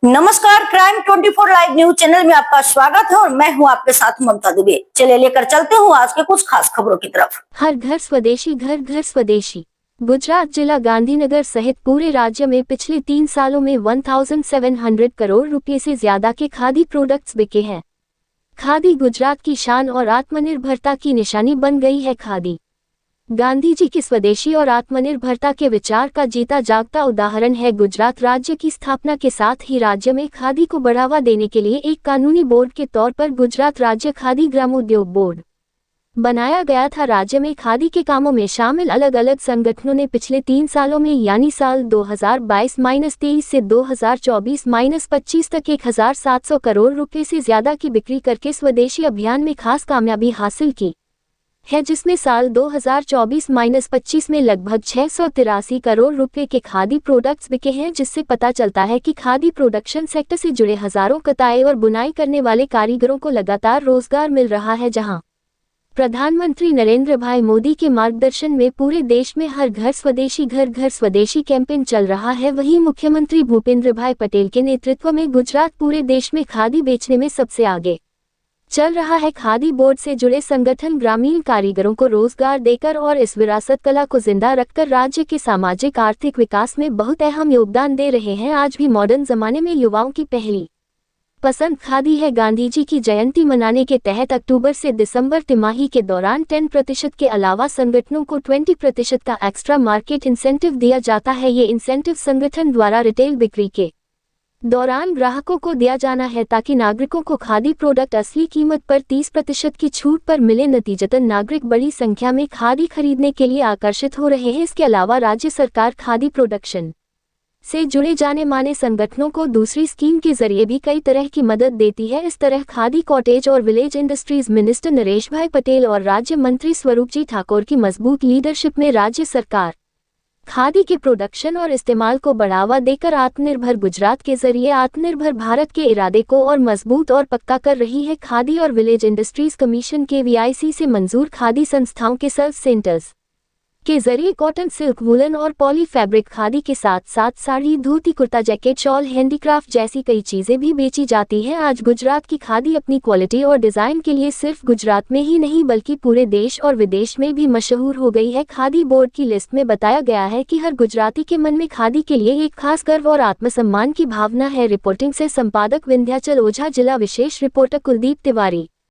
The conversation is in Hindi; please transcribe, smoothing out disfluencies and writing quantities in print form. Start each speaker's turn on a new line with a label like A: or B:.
A: नमस्कार, क्राइम 24 लाइव न्यूज चैनल में आपका स्वागत है और मैं हूं आपके साथ ममता दुबे। चलिए लेकर चलते हूं आज के कुछ खास खबरों की तरफ।
B: हर घर स्वदेशी, घर घर स्वदेशी। गुजरात जिला गांधीनगर सहित पूरे राज्य में पिछले 3 सालों में 1700 करोड़ रुपए से ज्यादा के खादी प्रोडक्ट्स बिके हैं। खादी गुजरात की शान और आत्मनिर्भरता की निशानी बन गई है। खादी गांधी जी की स्वदेशी और आत्मनिर्भरता के विचार का जीता जागता उदाहरण है। गुजरात राज्य की स्थापना के साथ ही राज्य में खादी को बढ़ावा देने के लिए एक कानूनी बोर्ड के तौर पर गुजरात राज्य खादी ग्रामोद्योग बोर्ड बनाया गया था। राज्य में खादी के कामों में शामिल अलग अलग संगठनों ने पिछले 3 सालों में यानी साल 2022-23 से 2024-25 तक 1700 करोड़ रुपए से ज्यादा की बिक्री करके स्वदेशी अभियान में खास कामयाबी हासिल की है, जिसमें साल 2024-25 में लगभग 683 करोड़ रुपए के खादी प्रोडक्ट्स बिके हैं, जिससे पता चलता है कि खादी प्रोडक्शन सेक्टर से जुड़े हजारों कताई और बुनाई करने वाले कारीगरों को लगातार रोजगार मिल रहा है। जहां प्रधानमंत्री नरेंद्र भाई मोदी के मार्गदर्शन में पूरे देश में हर घर स्वदेशी, घर घर स्वदेशी कैंपेन चल रहा है, वहीं मुख्यमंत्री भूपेंद्र भाई पटेल के नेतृत्व में गुजरात पूरे देश में खादी बेचने में सबसे आगे चल रहा है। खादी बोर्ड से जुड़े संगठन ग्रामीण कारीगरों को रोजगार देकर और इस विरासत कला को जिंदा रखकर राज्य के सामाजिक आर्थिक विकास में बहुत अहम योगदान दे रहे हैं। आज भी मॉडर्न जमाने में युवाओं की पहली पसंद खादी है। गांधी जी की जयंती मनाने के तहत अक्टूबर से दिसंबर तिमाही के दौरान 10% के अलावा संगठनों को 20% का एक्स्ट्रा मार्केट इंसेंटिव दिया जाता है। ये इंसेंटिव संगठन द्वारा रिटेल बिक्री के दौरान ग्राहकों को दिया जाना है, ताकि नागरिकों को खादी प्रोडक्ट असली कीमत पर 30% की छूट पर मिले। नतीजतन नागरिक बड़ी संख्या में खादी खरीदने के लिए आकर्षित हो रहे हैं। इसके अलावा राज्य सरकार खादी प्रोडक्शन से जुड़े जाने माने संगठनों को दूसरी स्कीम के जरिए भी कई तरह की मदद देती है। इस तरह खादी कॉटेज और विलेज इंडस्ट्रीज मिनिस्टर नरेश भाई पटेल और राज्य मंत्री स्वरूप जी ठाकुर की मजबूत लीडरशिप में राज्य सरकार खादी के प्रोडक्शन और इस्तेमाल को बढ़ावा देकर आत्मनिर्भर गुजरात के जरिए आत्मनिर्भर भारत के इरादे को और मजबूत और पक्का कर रही है। खादी और विलेज इंडस्ट्रीज कमीशन के VIC से मंजूर खादी संस्थाओं के सेल्फ सेंटर्स के जरिए कॉटन, सिल्क, वुलन और पॉली फैब्रिक खादी के साथ साथ साड़ी, धोती, कुर्ता, जैकेट, शॉल, हैंडीक्राफ्ट जैसी कई चीजें भी बेची जाती हैं। आज गुजरात की खादी अपनी क्वालिटी और डिजाइन के लिए सिर्फ गुजरात में ही नहीं बल्कि पूरे देश और विदेश में भी मशहूर हो गई है। खादी बोर्ड की लिस्ट में बताया गया है कि हर गुजराती के मन में खादी के लिए एक खास गर्व और आत्मसम्मान की भावना है। रिपोर्टिंग से संपादक विंध्याचल ओझा, जिला विशेष रिपोर्टर कुलदीप तिवारी।